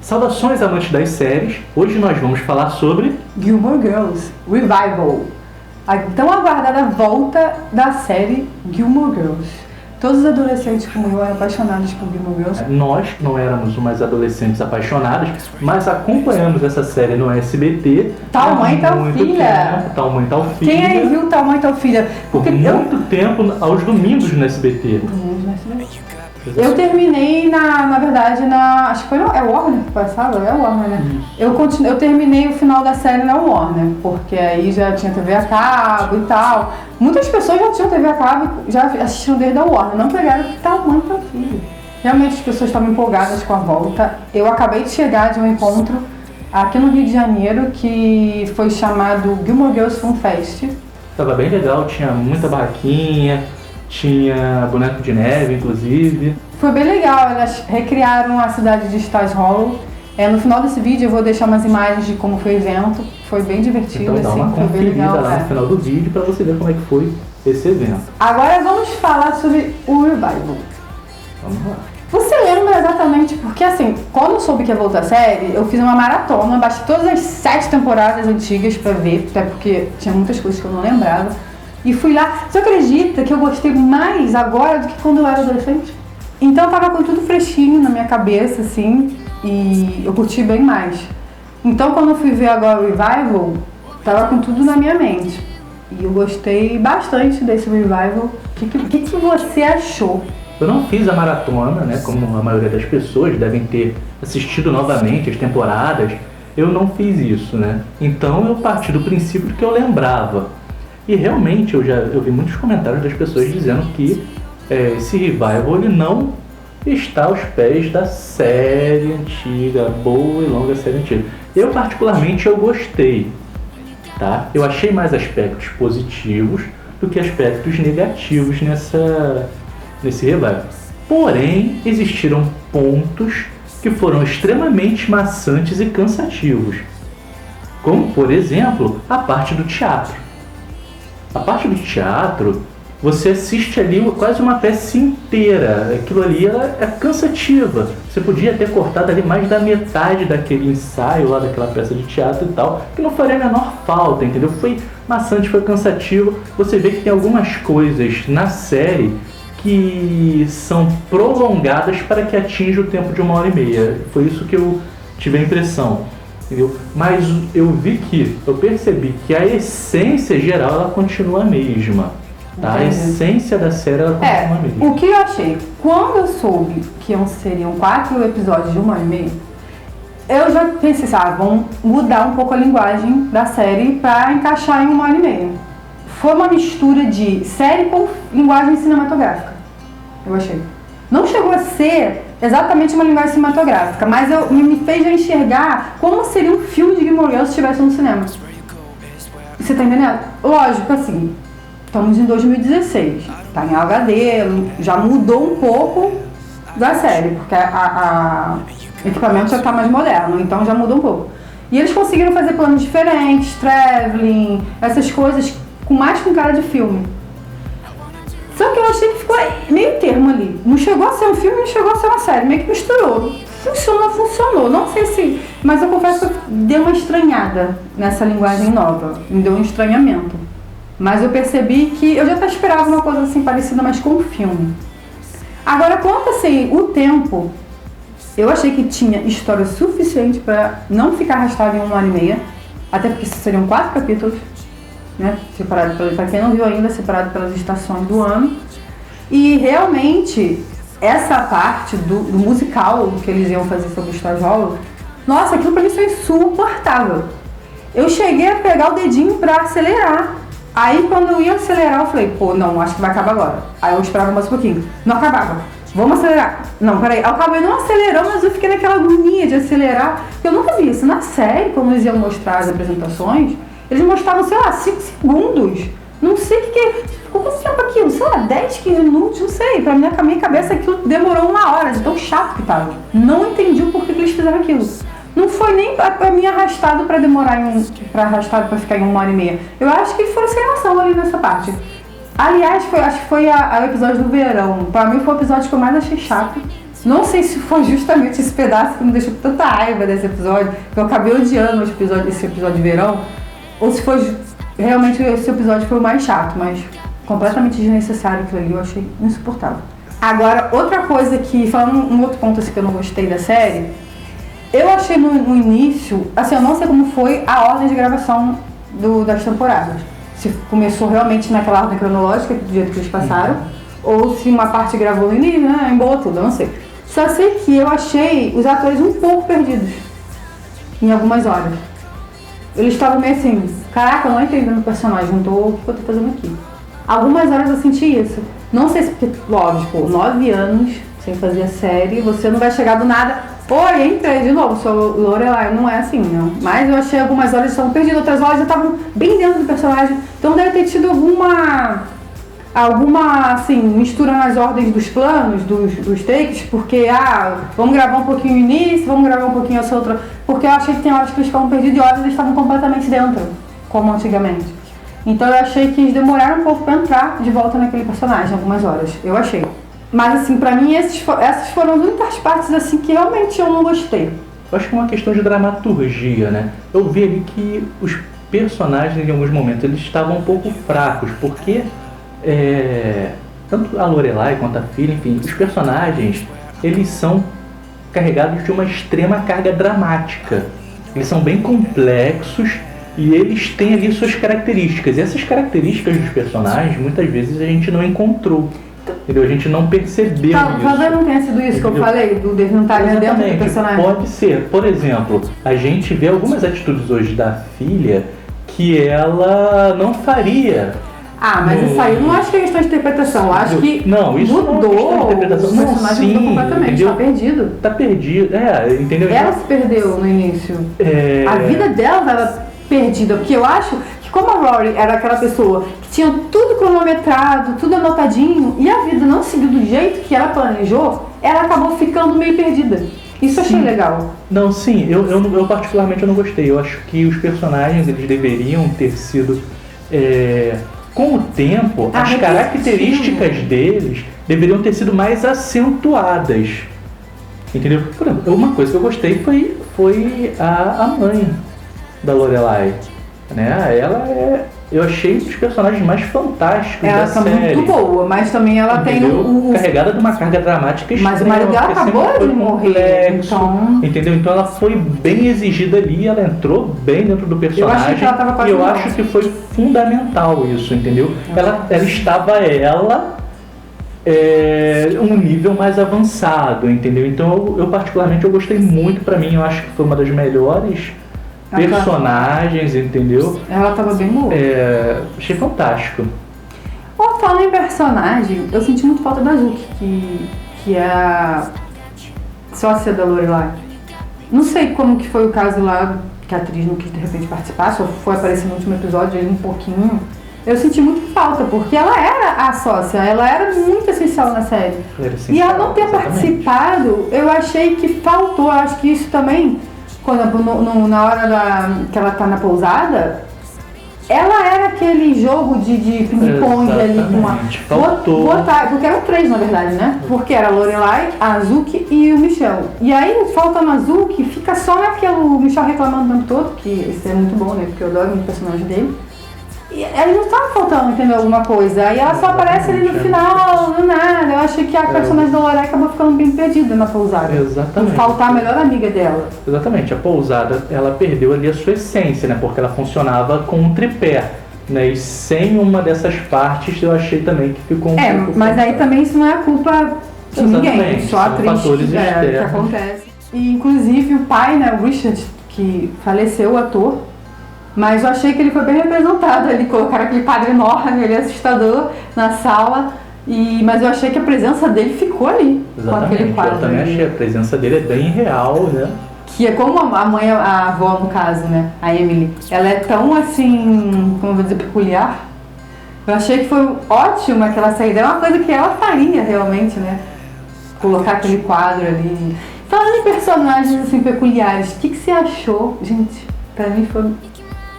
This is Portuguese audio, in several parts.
Saudações, amantes das séries. Hoje nós vamos falar sobre Gilmore Girls Revival, a tão aguardada volta da série Gilmore Girls. Todos os adolescentes como eu eram apaixonados por Gilmore Girls. Nós não éramos umas adolescentes apaixonadas, mas acompanhamos essa série no SBT. Tal Mãe, Tal Filha. Tal Mãe, Tal Filha. Quem aí viu Tal Mãe, Tal Filha? Por muito tempo, aos domingos no SBT. Eu terminei na verdade, acho que foi é Warner que passava? É Warner, né? Eu terminei o final da série na Warner, porque aí já tinha TV a cabo e tal. Muitas pessoas já tinham TV a cabo e já assistiram desde a Warner, não pegaram Tal Mãe, Tal Filha. Realmente as pessoas estavam empolgadas com a volta. Eu acabei de chegar de um encontro aqui no Rio de Janeiro que foi chamado Gilmore Girls Film Fest. Tava bem legal, tinha muita barraquinha, tinha boneco de neve, inclusive. Foi bem legal, elas recriaram a cidade de Stars Hollow. No final desse vídeo eu vou deixar umas imagens de como foi o evento. Foi bem divertido, então, dá uma foi bem legal. Lá no final do vídeo para você ver como é que foi esse evento. Agora vamos falar sobre o Revival. Vamos lá. Você lembra exatamente, porque assim, quando eu soube que ia voltar a série, eu fiz uma maratona, baixei todas as 7 temporadas antigas pra ver, até porque tinha muitas coisas que eu não lembrava. E fui lá. Você acredita que eu gostei mais agora do que quando eu era adolescente? Então eu tava com tudo fresquinho na minha cabeça, assim, e eu curti bem mais. Então quando eu fui ver agora o Revival, tava com tudo na minha mente. E eu gostei bastante desse Revival. O que você achou? Eu não fiz a maratona, né, como a maioria das pessoas devem ter assistido novamente as temporadas. Eu não fiz isso, né? Então eu parti do princípio que eu lembrava. E realmente eu vi muitos comentários das pessoas dizendo que esse revival ele não está aos pés da série antiga, boa e longa série antiga. Eu particularmente eu gostei, tá? Eu achei mais aspectos positivos do que aspectos negativos nesse revival. Porém, existiram pontos que foram extremamente maçantes e cansativos. Como, por exemplo, a parte do teatro. A parte do teatro, você assiste ali quase uma peça inteira. Aquilo ali é cansativa. Você podia ter cortado ali mais da metade daquele ensaio lá daquela peça de teatro e tal, que não faria a menor falta, entendeu? Foi maçante, foi cansativo. Você vê que tem algumas coisas na série que são prolongadas para que atinja o tempo de 1h30. Foi isso que eu tive a impressão. Entendeu? Mas eu percebi que a essência geral ela continua a mesma, tá? A essência da série ela continua a mesma. O que eu achei, quando eu soube que seriam 4 episódios de 1h30, eu já pensei assim, vamos mudar um pouco a linguagem da série para encaixar em 1h30. Foi uma mistura de série com linguagem cinematográfica, eu achei. Não chegou a ser exatamente uma linguagem cinematográfica, mas me fez já enxergar como seria um filme de Gilmore Girls se estivesse no cinema. Você tá entendendo? Lógico, assim, estamos em 2016, tá em HD, já mudou um pouco da série, porque o equipamento já tá mais moderno, então já mudou um pouco. E eles conseguiram fazer planos diferentes, traveling, essas coisas com cara de filme. Só que eu achei que ficou meio termo ali. Não chegou a ser um filme, não chegou a ser uma série. Meio que misturou. Funcionou. Não sei se... Mas eu confesso que eu dei uma estranhada nessa linguagem nova. Me deu um estranhamento. Mas eu percebi que eu já até esperava uma coisa assim parecida, mas com o filme. Agora, quanto assim, o tempo... Eu achei que tinha história suficiente para não ficar arrastado em 1h30. Até porque seriam 4 capítulos. Né, separado para quem não viu ainda, separado pelas estações do ano. E realmente essa parte do musical que eles iam fazer sobre o Stars Hollow, nossa, aquilo para mim foi insuportável. Eu cheguei a pegar o dedinho para acelerar. Aí quando eu ia acelerar eu falei, não, acho que vai acabar agora. Aí eu esperava mais um pouquinho, não acabava. Vamos acelerar. Não, peraí, eu acabei não acelerando, mas eu fiquei naquela agonia de acelerar. Eu nunca vi isso na série, quando eles iam mostrar as apresentações. Eles mostravam, 5 segundos. Não sei o que ficou quanto tempo aquilo? 10, 15 minutos, não sei. Pra minha cabeça aquilo demorou 1 hora, de tão chato que tava. Não entendi o porquê que eles fizeram aquilo. Não foi nem pra mim arrastado pra pra ficar em 1h30. Eu acho que foram sem noção ali nessa parte. Aliás, acho que foi o episódio do verão. Pra mim foi o episódio que eu mais achei chato. Não sei se foi justamente esse pedaço que me deixou com tanta raiva desse episódio, que eu acabei odiando esse episódio de verão, ou se foi realmente esse episódio foi o mais chato, mas completamente desnecessário aquilo ali, eu achei insuportável. Agora, outra coisa que, falando um outro ponto assim, que eu não gostei da série, eu achei no início, assim, eu não sei como foi a ordem de gravação das temporadas. Se começou realmente naquela ordem cronológica, do jeito que eles passaram, ou se uma parte gravou no início, né, embolou tudo, eu não sei. Só sei que eu achei os atores um pouco perdidos em algumas horas. Eles estavam meio assim, caraca, eu não entendo o personagem, não tô, o que eu tô fazendo aqui? Algumas horas eu senti isso. Não sei se, porque, lógico, 9 anos sem fazer a série, você não vai chegar do nada, oi, entrei de novo, sou Lorelai, não é assim, não. Mas eu achei algumas horas estavam perdidas, outras horas já estavam bem dentro do personagem, então deve ter tido alguma, assim, mistura nas ordens dos planos, dos takes, porque, vamos gravar um pouquinho o início, vamos gravar um pouquinho essa outra, porque eu achei que tem horas que eles estavam perdidos e horas eles estavam completamente dentro, como antigamente. Então eu achei que eles demoraram um pouco pra entrar de volta naquele personagem, algumas horas, eu achei. Mas assim, pra mim essas foram as únicas partes assim que realmente eu não gostei. Eu acho que é uma questão de dramaturgia, né? Eu vi ali que os personagens em alguns momentos eles estavam um pouco fracos, porque tanto a Lorelai quanto a filha, enfim, os personagens, eles são carregados de uma extrema carga dramática. Eles são bem complexos e eles têm ali suas características. E essas características dos personagens, muitas vezes a gente não encontrou. Entendeu? A gente não percebeu isso. Talvez não tenha sido isso, entendeu? Que eu falei, do deles não estarem dentro do personagem. Pode ser. Por exemplo, a gente vê algumas atitudes hoje da filha que ela não faria. Mas isso aí eu não acho que é questão de interpretação. Eu acho que não, isso mudou. Não é questão de interpretação. O personagem mudou completamente, entendeu? Tá perdido. Tá perdido, entendeu? Ela se perdeu no início. A vida dela estava perdida, porque eu acho que como a Rory era aquela pessoa que tinha tudo cronometrado, tudo anotadinho, e a vida não seguiu do jeito que ela planejou, ela acabou ficando meio perdida. Isso eu achei legal. Não, sim, eu particularmente eu não gostei. Eu acho que os personagens eles deveriam ter sido... com o tempo, as características deles deveriam ter sido mais acentuadas. Entendeu? Por exemplo, uma coisa que eu gostei foi a mãe da Lorelai. Né? Eu achei um dos personagens mais fantásticos da série. Ela tá muito boa, mas também ela tem carregada de uma carga dramática extrema. Mas o marido dela acabou de morrer, então... Entendeu? Então ela foi bem exigida ali, ela entrou bem dentro do personagem. Eu achei que ela tava quase eu acho que foi fundamental isso, entendeu? Ela estava um nível mais avançado, entendeu? Então eu particularmente eu gostei muito, pra mim, eu acho que foi uma das melhores personagens, entendeu? Ela tava bem boa. Achei fantástico. Falando em personagem, eu senti muito falta da Azuki, que é a sócia da Lorelai. Não sei como que foi o caso lá, que a atriz não quis de repente participar, só foi aparecer no último episódio um pouquinho. Eu senti muito falta, porque ela era a sócia, ela era muito essencial na série. E ela não ter participado, eu achei que faltou, eu acho que isso também... Por exemplo, na hora que ela tá na pousada, ela era aquele jogo de ping-pong ali com uma. Porque eram 3 na verdade, né? Porque era a Lorelai, a Azuki e o Michel. E aí falta na Azuki, fica só naquele Michel reclamando o tempo todo, que isso é muito bom, né? Porque eu adoro o personagem dele. E aí não tava faltando, entendeu? Alguma coisa. Aí ela só aparece ali no final, do nada. Eu achei que a personagem da Lorelai acabou ficando bem perdida na pousada. Exatamente. Por faltar a melhor amiga dela. Exatamente. A pousada, ela perdeu ali a sua essência, né? Porque ela funcionava com um tripé. Né? E sem uma dessas partes, eu achei também que ficou um pouco... Mas aí também isso não é culpa de ninguém. Só a atriz que acontece. E inclusive o pai, né, o Richard, que faleceu, o ator, mas eu achei que ele foi bem representado ali, colocaram aquele padre enorme, ele assustador na sala, mas eu achei que a presença dele ficou ali. Exatamente, com aquele quadro. Eu também achei, a presença dele é bem real, né? Que é como a mãe, a avó no caso, né, a Emily, ela é tão assim, como eu vou dizer, peculiar. Eu achei que foi ótimo aquela saída, é uma coisa que ela faria realmente, né, colocar aquele quadro ali. Falando em personagens assim peculiares, o que você achou? Gente, pra mim foi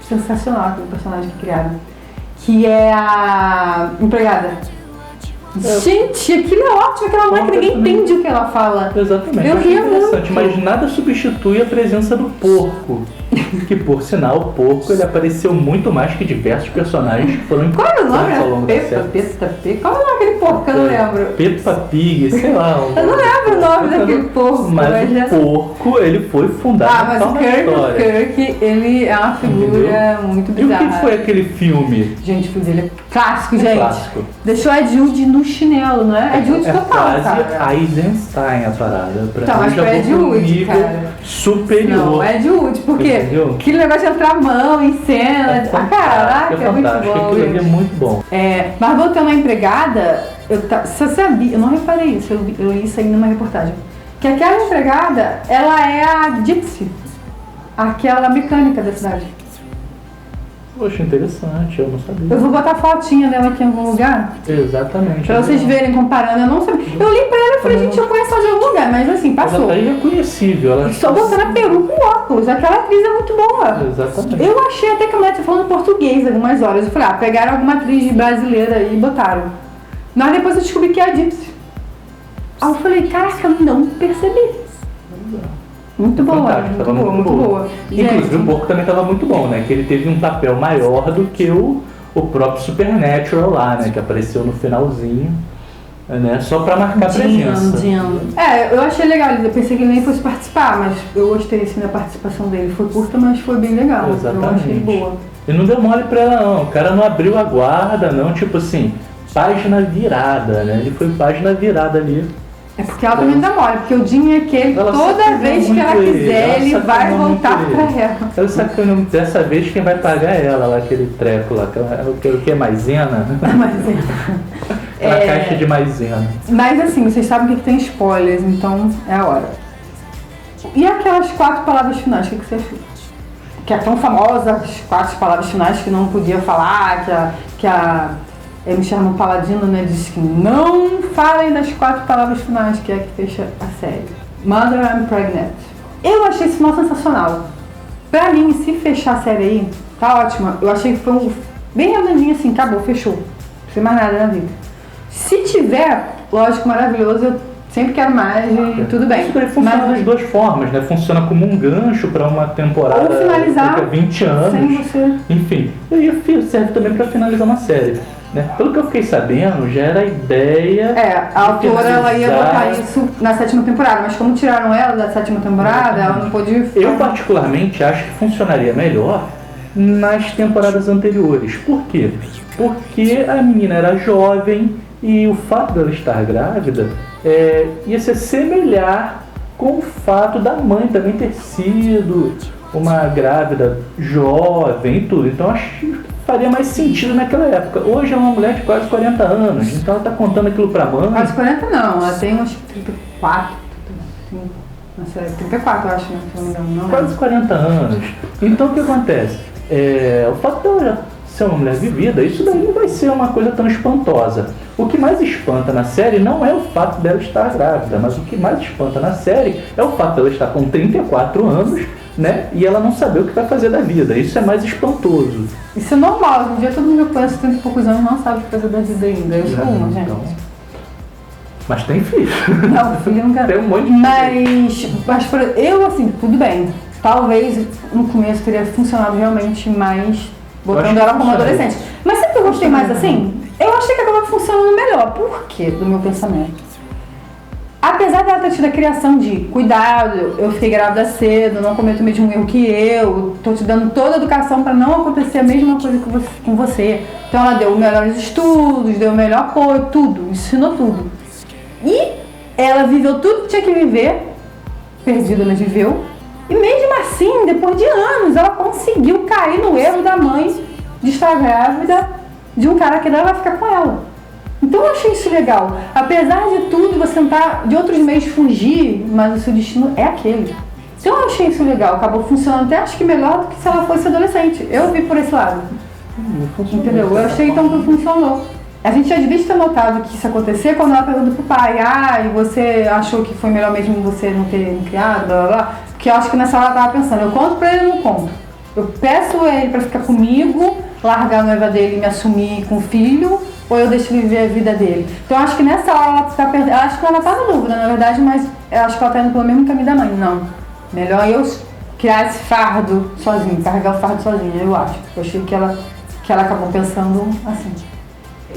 sensacional aquele personagem que criaram. Que é a empregada. Gente, aquilo é ótimo, aquela mãe que ninguém entende o que ela fala. Exatamente. Eu ria interessante, muito. mas nada substitui a presença do porco. Que por sinal, o porco ele apareceu muito mais que diversos personagens que foram Qual é o nome? ao longo da Peppa, série. Peppa. Qual é o nome daquele porco que eu não lembro? Peppa Pig, sei lá. Eu não lembro o nome daquele porco. Mas o porco, ele foi fundamental mas o na Kirk, história. ele é uma figura muito E o bizarra. que foi aquele filme? Gente, o filme dele é clássico, É gente. clássico. Deixou a Jude no chinelo, né? É Jude É total, quase cara. Eisenstein a parada. Pra Então, mim, mas já é vou pro Jude, nível cara. superior. Não, é Jude, porque Entendeu? aquele negócio de entrar a mão em cena. Caraca, é muito fantástico. bom. Aquilo ali é gente. muito bom. Mas voltando à empregada, você sabia, eu não reparei isso, eu li isso aí numa reportagem, que aquela empregada, ela é a Gypsy, aquela mecânica da cidade. Poxa, interessante, eu não sabia. Eu vou botar a fotinha dela aqui em algum lugar, Exatamente. pra vocês verem comparando, eu não sabia. Eu li pra ela e falei, gente, eu conheço ela de algum lugar, mas assim, Mas passou. ela é irreconhecível. Ela... Só botando a peru com óculos, aquela atriz é muito boa. Exatamente. Eu achei até que a mulher tinha falando português algumas horas. Eu falei, pegaram alguma atriz brasileira aí e botaram. Mas depois eu descobri que é a Gypsy. Aí eu falei, caraca, não percebi. Muito boa, Fantástico, muito tava boa, muito boa. Inclusive Gente, o porco também estava muito bom, né? Que ele teve um papel maior do que o próprio Supernatural lá, né? Que apareceu no finalzinho, né? Só pra marcar presença. eu achei legal, eu pensei que ele nem fosse participar, mas eu gostei sim da participação dele. Foi curta, mas foi bem legal. Exatamente. Eu achei boa. E não deu mole pra ela não, o cara não abriu a guarda não, tipo assim, página virada, né? Ele foi página virada ali. É porque ela também dá mole, porque o Jim é aquele, Ela toda sacaneou vez que muito ela quiser, ela ele vai sacaneou voltar muito pra ele. ela. Ela sacaneou, dessa vez quem vai pagar é ela, lá, aquele treco lá, o que é maisena? Aquela caixa de maisena. Mas assim, vocês sabem que tem spoilers, então é a hora. E aquelas 4 palavras finais, o que você achou? Que é tão famosa, as 4 palavras finais que não podia falar, que a Michelle Paladino, né, disse que não falem das 4 palavras finais, que é que fecha a série. Mother, I'm pregnant. Eu achei esse final sensacional. Pra mim, se fechar a série aí, tá ótima. Eu achei que foi bem redondinho assim, acabou, fechou. Não tem mais nada na vida. Se tiver, lógico, maravilhoso, eu sempre quero mais e tudo bem. Isso daí funciona das duas formas, né? Funciona como um gancho para uma temporada ou finalizar daqui a 20 anos. sem você. Enfim, e serve também para finalizar uma série. Né? Pelo que eu fiquei sabendo, já era a ideia. A autora ela ia botar isso na 7ª temporada, mas como tiraram ela da 7ª temporada, ela não pôde. Eu particularmente acho que funcionaria melhor nas temporadas anteriores. Por quê? Porque a menina era jovem e o fato dela estar grávida ia se assemelhar com o fato da mãe também ter sido uma grávida jovem e tudo. Então acho que faria mais sentido naquela época. Hoje é uma mulher de quase 40 anos, então ela está contando aquilo pra mãe. Quase 40 não, ela tem uns 34, 35, não sei, 34 eu acho, né, se não me engano. Não quase 40 anos. Então o que acontece? O fato dela já ser uma mulher vivida, isso daí não vai ser uma coisa tão espantosa. O que mais espanta na série não é o fato dela estar grávida, mas o que mais espanta na série é o fato dela estar com 34 anos, né? E ela não saber o que vai fazer da vida. Isso é mais espantoso. Isso é normal, hoje em dia todo mundo que eu conheço 30 e poucos anos não sabe o que fazer da vida ainda. Eu sou uma, gente. Então, mas tem filho. Não, filho não quero. Tem um monte de mas eu assim, tudo bem. Talvez no começo teria funcionado realmente mais botando ela como adolescente. Mas sempre que eu gostei mais assim, eu achei que acabou funcionando melhor. Por quê? Do meu pensamento. Apesar dela ter tido a criação de cuidado, eu fiquei grávida cedo, não cometo o mesmo erro que eu, tô te dando toda a educação para não acontecer a mesma coisa com você. Então ela deu melhores estudos, deu o melhor apoio, tudo, ensinou tudo. E ela viveu tudo que tinha que viver, perdida, mas viveu. E mesmo assim, depois de anos, ela conseguiu cair no erro da mãe de estar grávida de um cara que não vai ficar com ela. Então eu achei isso legal. Apesar de tudo, você tentar de outros meios fugir, mas o seu destino é aquele. Então eu achei isso legal. Acabou funcionando até acho que melhor do que se ela fosse adolescente. Eu vi por esse lado. Entendeu? Eu achei então que funcionou. A gente já devia ter notado que isso acontecer quando ela pergunta pro pai, e você achou que foi melhor mesmo você não ter me criado, blá blá blá. Porque eu acho que nessa hora ela tava pensando, eu conto pra ele ou não conto? Eu peço ele pra ficar comigo, largar a noiva dele e me assumir com o filho, ou eu deixo ele viver a vida dele? Então eu acho que nessa hora ela tá perdendo, acho que ela tá na dúvida, na verdade, mas eu acho que ela tá indo pelo mesmo caminho da mãe. Não, melhor eu criar esse fardo sozinho, carregar o fardo sozinha, eu acho. Eu achei que ela acabou pensando assim.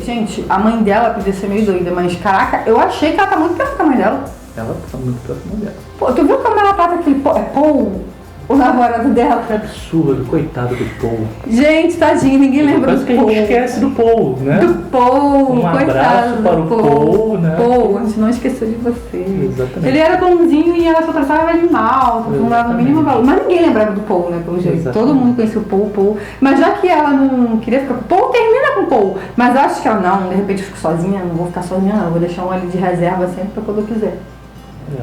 Gente, a mãe dela podia ser meio doida, mas caraca, eu achei que ela tá muito perto da mãe dela. Ela tá muito próxima dela. Pô, tu viu como ela trata aquele Paul, o namorado dela? É absurdo, coitado do Paul. Gente, tadinho, ninguém lembra do Parece que a Paul. gente esquece do Paul, né? Do Paul, Um coitado abraço para o do Paul, né? Paul, a gente não esqueceu de você. Exatamente. Ele era bonzinho e ela só tratava ele mal, não dava o mínimo valor. Mas ninguém lembrava do Paul, né, pelo jeito. Exatamente. Todo mundo conhecia o Paul. Mas já que ela não queria ficar com o Paul, termina com o Paul. Mas eu acho que ela, não, de repente eu fico sozinha, não vou ficar sozinha não, vou deixar um ali de reserva sempre pra quando eu quiser.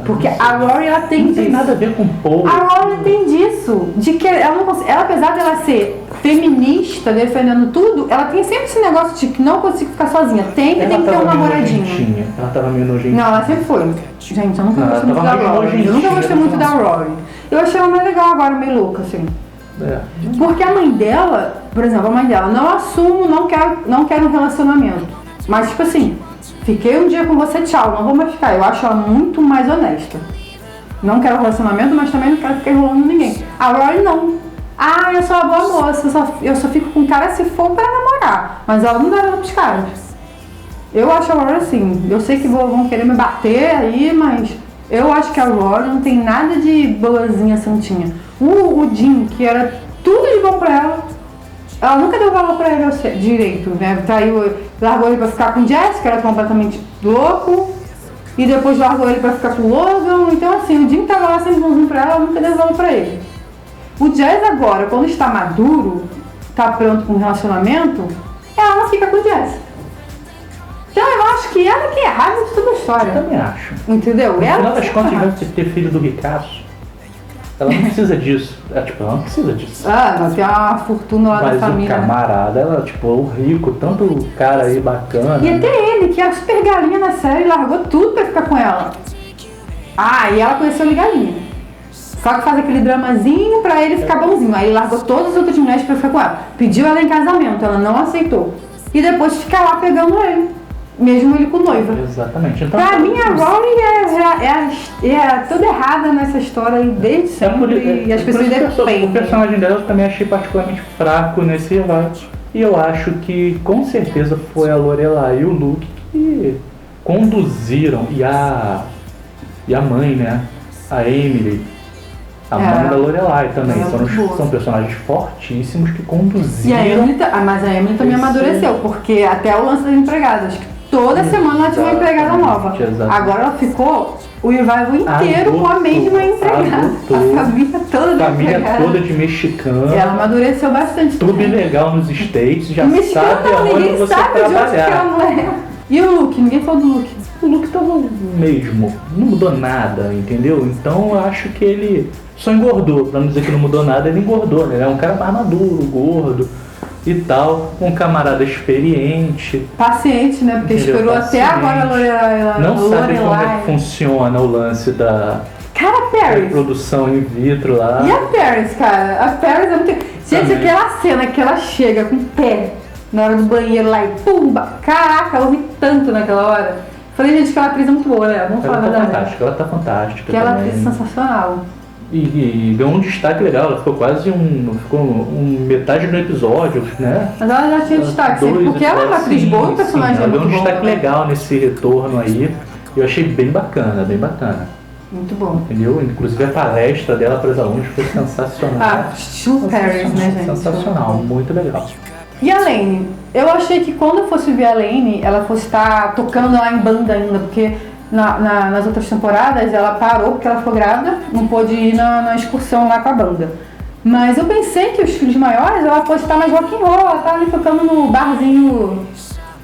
Porque a Rory, ela tem Não tem disso. nada a ver com Paul. A Rory tem disso, de que ela não consegue, ela, apesar dela ser feminista, defendendo tudo, ela tem sempre esse negócio de que não consigo ficar sozinha, tem que ter um namoradinho. Ela tava meio nojentinha. Não, ela sempre foi. Gente, eu nunca Não, gostei ela muito da tava meio Rory. Eu nunca nojentinha, gostei muito da nossa. Rory. Eu achei ela mais legal agora, meio louca, assim. É. Porque a mãe dela, por exemplo, a mãe dela, não assumo, não quero um relacionamento. Mas, tipo assim, fiquei um dia com você, tchau, não vou mais ficar. Eu acho ela muito mais honesta. Não quero relacionamento, mas também não quero ficar enrolando ninguém. A Rory não. Ah, eu sou uma boa moça, eu só fico com o cara se for pra namorar. Mas ela não dá nada pros caras. Eu acho a Rory assim, eu sei que vão querer me bater aí, mas eu acho que a Rory não tem nada de boazinha santinha. O Jim, que era tudo de bom pra ela nunca deu valor pra ele direito, né? Largou ele pra ficar com o Jess, que era completamente louco. E depois largou ele pra ficar com o Logan. Então assim, o Jim tava lá sempre bonzinho pra ela, nunca deu valor pra ele. O Jazz agora, quando está maduro, tá pronto com um relacionamento, ela não fica com o Jazz. Então eu acho que ela que é errada de toda a história. Eu também acho. Entendeu? No Ela final das que contas, errada. vai ter filho do Ricasso. Ela não precisa disso. Ela não precisa disso. Ah, mas tem uma fortuna lá da Mas o família. camarada, ela, tipo, o rico, tanto o cara aí bacana. E até ele, que é super galinha na série, largou tudo pra ficar com ela. Ah, e ela conheceu ele galinha. Só que faz aquele dramazinho pra ele ficar bonzinho. Aí ele largou todas as outras mulheres pra ficar com ela. Pediu ela em casamento, ela não aceitou. E depois fica lá pegando ele. Mesmo ele com noiva. Exatamente. Então, Pra mim, a Rory é toda errada nessa história aí desde sempre. E as pessoas defendem. O personagem dela eu também achei particularmente fraco nesse debate. E eu acho que com certeza foi a Lorelai e o Luke que conduziram. E a mãe, né? A Emily. A mãe da Lorelai também. São personagens fortíssimos que conduziram. E a Emily, mas a Emily também amadureceu, porque até o lance das empregadas. Toda semana ela tinha uma empregada nova. Exatamente. Agora ela ficou o revival inteiro com a mesma empregada. A família toda da empregada. Toda de mexicano. Ela amadureceu bastante. Tudo ilegal nos States, já mexicano, sabe aonde ninguém você sabe de onde que trabalhar. ela não é. E o Luke? Ninguém falou do Luke. O Luke tava o mesmo, não mudou nada, entendeu? Então eu acho que ele só engordou, pra não dizer que não mudou nada, ele engordou, né? Ele é um cara mais maduro, gordo e tal, um camarada experiente. Paciente, né? Porque Entendeu? esperou Paciente. até agora a Lorelai. Não sabe como é que funciona o lance da Cara, a Paris. produção in vitro lá. E a Paris, cara? A Paris é muito... Gente, Também. aquela cena que ela chega com o pé na hora do banheiro lá e pumba! Caraca, eu ri tanto naquela hora. Falei, gente, aquela atriz é muito boa, né? Vamos falar a Ela tá verdade. fantástica, ela tá fantástica. Aquela também. atriz sensacional. E ganhou um destaque legal, ela ficou quase metade do episódio, né? Mas ela já tinha destaque, sempre, porque ela é uma atriz boa e o personagem ela é deu muito um bom. destaque Também. legal nesse retorno aí. Eu achei bem bacana, bem bacana. Muito bom. Entendeu? Inclusive a palestra dela para os alunos foi sensacional. Ah, Stu Paris, né, gente? Sensacional, muito legal. E a Lane? Eu achei que quando eu fosse ver a Lane, ela fosse estar tocando lá em banda ainda, porque nas outras temporadas ela parou porque ela ficou grávida, não pôde ir na excursão lá com a banda. Mas eu pensei que os filhos maiores ela fosse estar mais rock and roll, ela tá ali tocando no barzinho.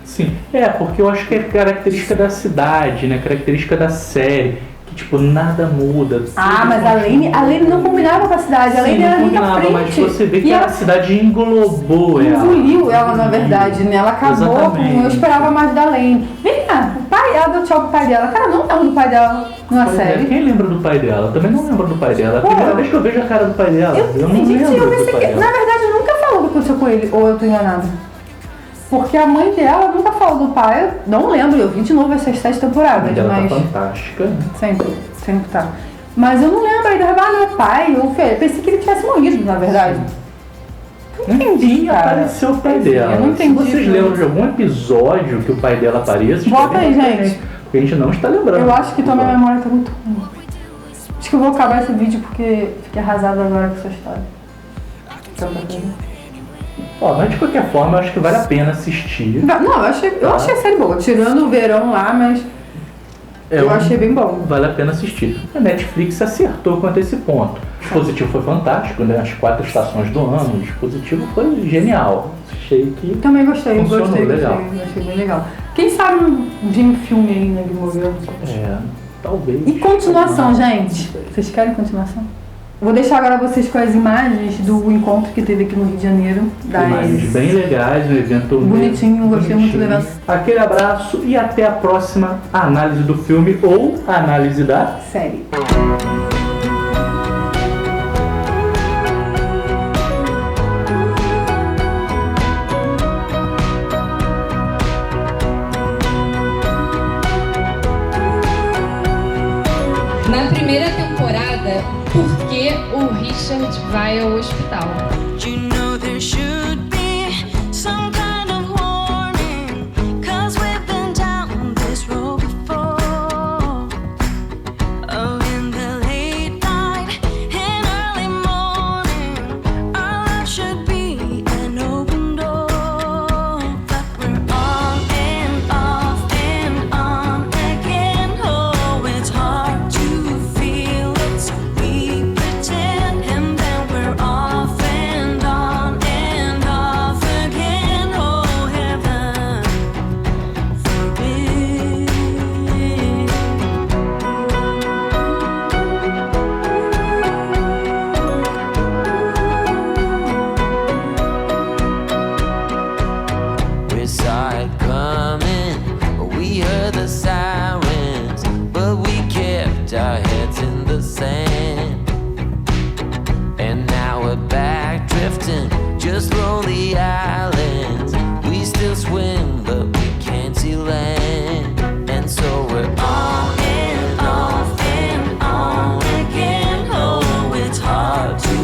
Sim, porque eu acho que é característica da cidade, né? Característica da série. Que tipo, nada muda. Ah, mas a Lane não combinava com a cidade, a Lane Sim, era não ali na combinava, frente. mas você vê que E a ela cidade englobou ela. engoliu ela, na verdade, né? Ela acabou Exatamente. com... Eu esperava mais da Lane. Vem cá, o pai, ela deu tchau pro pai dela. Cara, não lembro do pai dela numa Pois é, série. quem lembra do pai dela? Eu também não lembro do pai dela. A Pô, primeira vez que eu vejo a cara do pai dela, eu não gente, lembro eu do pensei pai que, dela. na verdade, nunca falou o que aconteceu com ele, ou eu tô enganada. Porque a mãe dela nunca falou do pai. Eu não lembro, eu vi de novo essas 7 temporadas. Ela mas tá fantástica, né? sempre tá. Mas eu não lembro ainda, não é pai ou filho. Eu pensei que ele tivesse morrido, na verdade. Não entendi, cara. Apareceu o pai dela. Eu não entendi. Se vocês lembram de algum episódio que o pai dela apareça, bota aí, gente. Porque a gente não está lembrando. Eu acho que tua memória tá muito ruim. Acho que eu vou acabar esse vídeo porque fiquei arrasada agora com essa história. Ó, mas de qualquer forma, eu acho que vale a pena assistir. Não, eu achei a série boa. Tirando o verão lá, mas eu achei bem bom. Vale a pena assistir. A Netflix acertou quanto a esse ponto. O dispositivo foi fantástico, né? As 4 estações do ano. O dispositivo foi genial. Achei que também gostei, funcionou legal. Achei bem legal. Quem sabe de um filme aí, né, de Movie? Talvez. E continuação, gente? Vocês querem continuação? Vou deixar agora vocês com as imagens do encontro que teve aqui no Rio de Janeiro. Imagens bem legais, um evento bonitinho, gostei muito do evento. Aquele abraço e até a próxima análise do filme ou análise da série. Na primeira temporada, por que o Richard vai ao hospital? You know there should be some kind of warning, 'cause we've been down this road before. Oh, in the late night, in early morning, our love should be an open door. But we're on and off and on again. Oh, it's hard to feel it, so we pretend, and then we're off and on and off again. Oh, heaven forbid. We saw it coming, we heard the sirens, but we kept our heads in the sand. And now we're back drifting, just lonely islands. We still swim, but we can't see land. And so we're on and off and on again. Oh, it's hard to